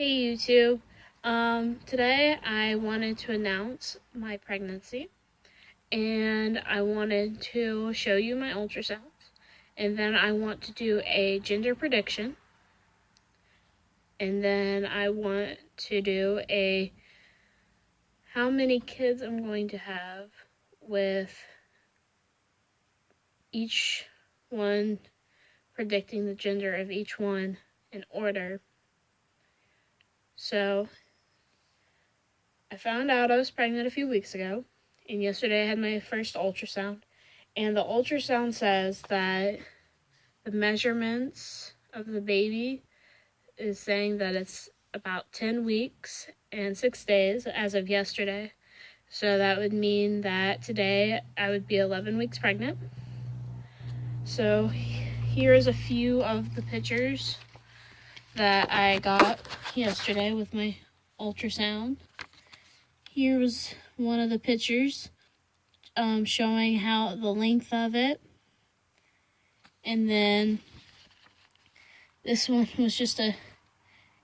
Hey YouTube. Today I wanted to announce my pregnancy and I wanted to show you my ultrasound, and then I want to do a gender prediction, and then I want to do a how many kids I'm going to have with each one, predicting the gender of each one in order. So I found out I was pregnant a few weeks ago, and yesterday I had my first ultrasound, and the ultrasound says that the measurements of the baby is saying that it's about 10 weeks and 6 days as of yesterday. So that would mean that today I would be 11 weeks pregnant. So here's a few of the pictures that I got yesterday with my ultrasound. Here's one of the pictures showing how the length of it. And then this one was just a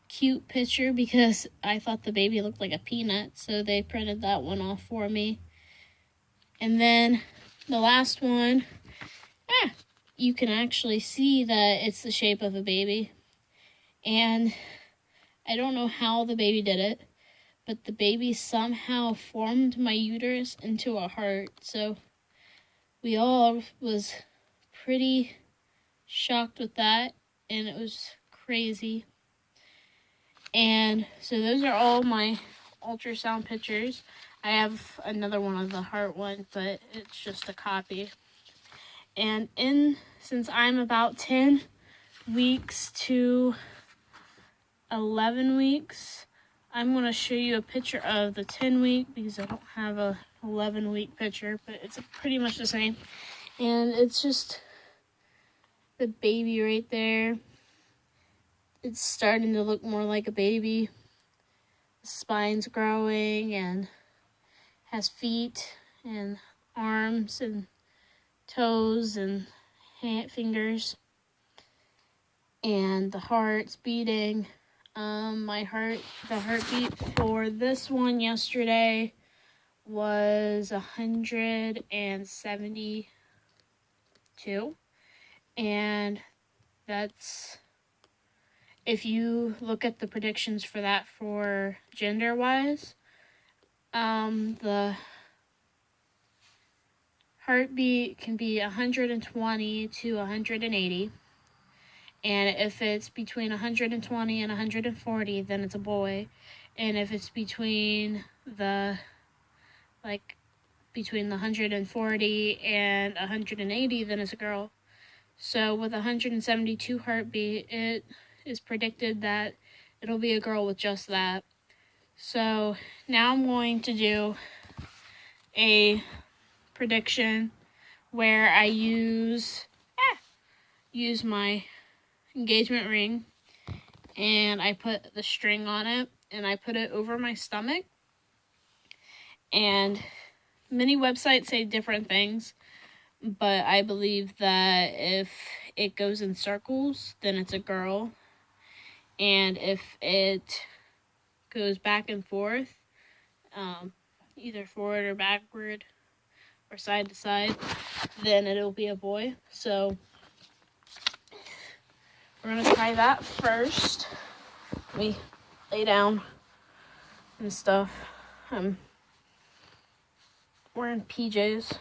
cute picture because I thought the baby looked like a peanut, so they printed that one off for me. And then the last one, you can actually see that it's the shape of a baby. And I don't know how the baby did it, but the baby somehow formed my uterus into a heart. So we all was pretty shocked with that, and it was crazy. And so those are all my ultrasound pictures. I have another one of the heart one, but it's just a copy. And since I'm about 10 weeks to 11 weeks, I'm going to show you a picture of the 10 week because I don't have a 11 week picture, but it's pretty much the same. And it's just the baby right there. It's starting to look more like a baby. The spine's growing and has feet and arms and toes and fingers. And the heart's beating. The heartbeat for this one yesterday was 172. And that's, if you look at the predictions for that for gender-wise, the heartbeat can be 120 to 180. And if it's between 120 and 140, then it's a boy. And if it's between the 140 and 180, then it's a girl. So with 172 heartbeat, it is predicted that it'll be a girl with just that. So now I'm going to do a prediction where I use my engagement ring, and I put the string on it, and I put it over my stomach. And many websites say different things, but I believe that if it goes in circles, then it's a girl. And if it goes back and forth, either forward or backward or side to side, then it'll be a boy. So we're going to try that first. Let me lay down and stuff. I'm wearing PJs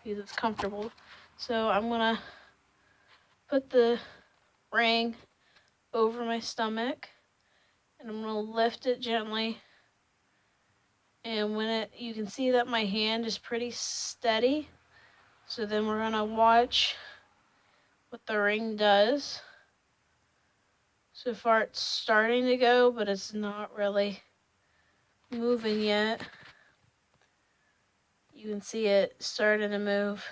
because it's comfortable. So I'm going to put the ring over my stomach, and I'm going to lift it gently. And you can see that my hand is pretty steady. So then we're going to watch what the ring does. So far it's starting to go, but it's not really moving yet. You can see it starting to move.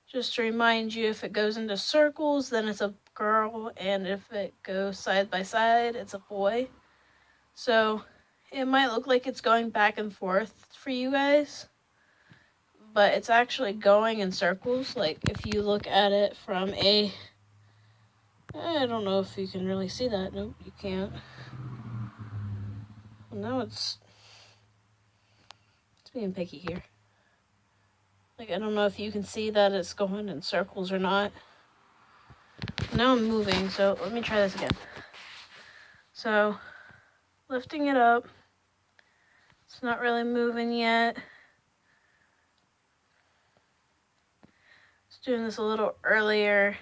Just to remind you, if it goes into circles, then it's a girl, and if it goes side by side, it's a boy. So it might look like it's going back and forth for you guys, but it's actually going in circles. Like if you look at it from a I don't know if you can really see that. Nope, you can't. Well, now it's being picky here. Like, I don't know if you can see that it's going in circles or not. Now I'm moving, so let me try this again. So, lifting it up. It's not really moving yet. Just doing this a little earlier.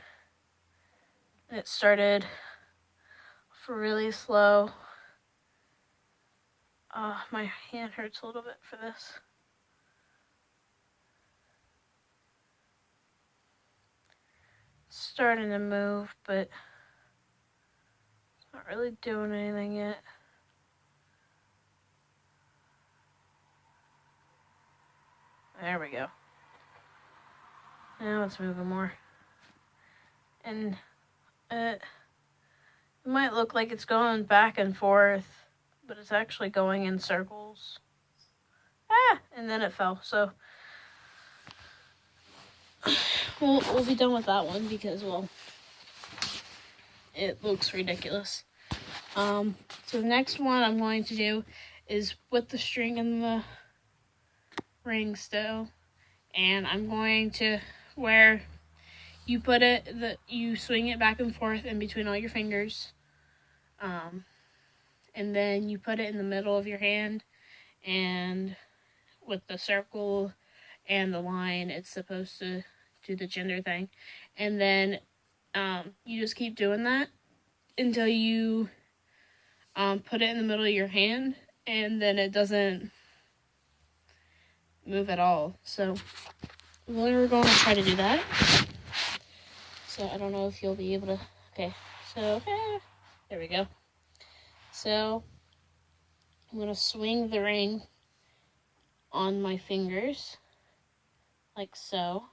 It started for really slow. My hand hurts a little bit for this. It's starting to move, but it's not really doing anything yet. There we go. Now it's moving more. And it might look like it's going back and forth, but it's actually going in circles. And then it fell. So we'll be done with that one because, well, it looks ridiculous. So the next one I'm going to do is with the string and the ring still, and I'm going to where you put it, you swing it back and forth in between all your fingers, and then you put it in the middle of your hand, and with the circle and the line, it's supposed to do the gender thing, and then you just keep doing that until you put it in the middle of your hand, and then it doesn't move at all. So we're going to try to do that. So I don't know if you'll be able to. Okay, so there we go. So I'm going to swing the ring on my fingers like so,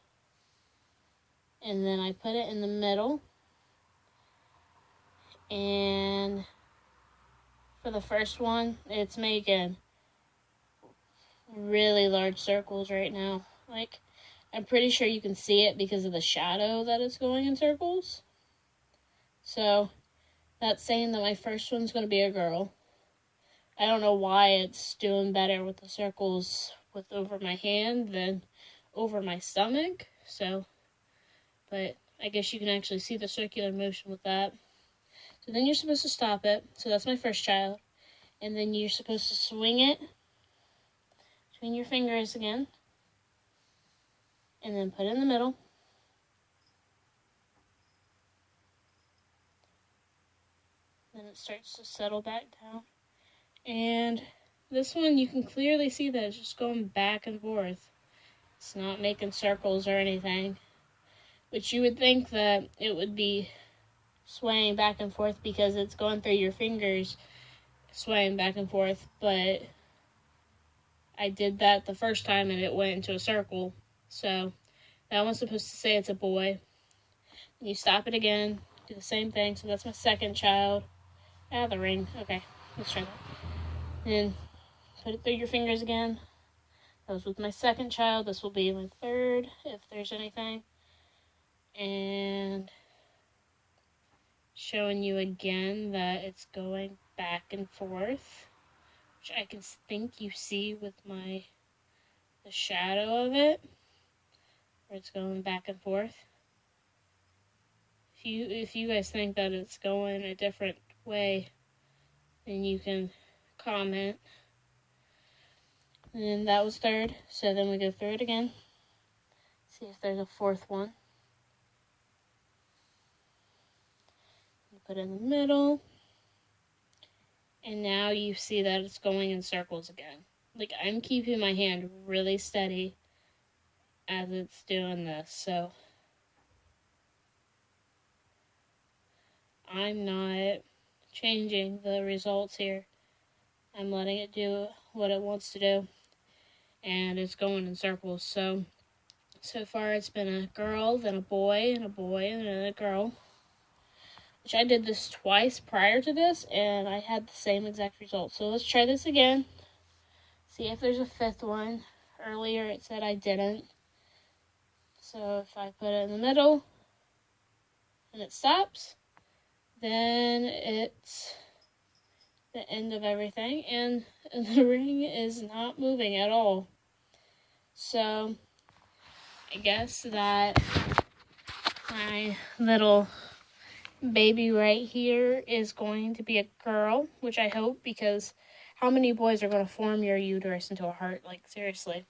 and then I put it in the middle, and for the first one, it's making really large circles right now. Like, I'm pretty sure you can see it because of the shadow that it's going in circles. So that's saying that my first one's going to be a girl. I don't know why it's doing better with the circles with over my hand than over my stomach. So, but I guess you can actually see the circular motion with that. So then you're supposed to stop it. So that's my first child. And then you're supposed to swing it between your fingers again. And then put it in the middle. Then it starts to settle back down. And this one, you can clearly see that it's just going back and forth. It's not making circles or anything. Which you would think that it would be swaying back and forth because it's going through your fingers, swaying back and forth. But I did that the first time and it went into a circle. So that one's supposed to say it's a boy. You stop it again, do the same thing. So that's my second child. The ring. Okay, let's try that. Then put it through your fingers again. That was with my second child. This will be my third, if there's anything. And showing you again that it's going back and forth, which I can think you see with the shadow of it, where it's going back and forth. If you guys think that it's going a different way, then you can comment. And that was third, so then we go through it again. See if there's a fourth one. You put it in the middle. And now you see that it's going in circles again. Like, I'm keeping my hand really steady as it's doing this, so I'm not changing the results here. I'm letting it do what it wants to do, and it's going in circles. So far it's been a girl, then a boy, and then a girl. Which I did this twice prior to this, and I had the same exact result. So let's try this again. See if there's a fifth one. Earlier it said I didn't. So if I put it in the middle, and it stops, then it's the end of everything, and the ring is not moving at all. So I guess that my little baby right here is going to be a girl, which I hope, because how many boys are going to form your uterus into a heart? Like, seriously.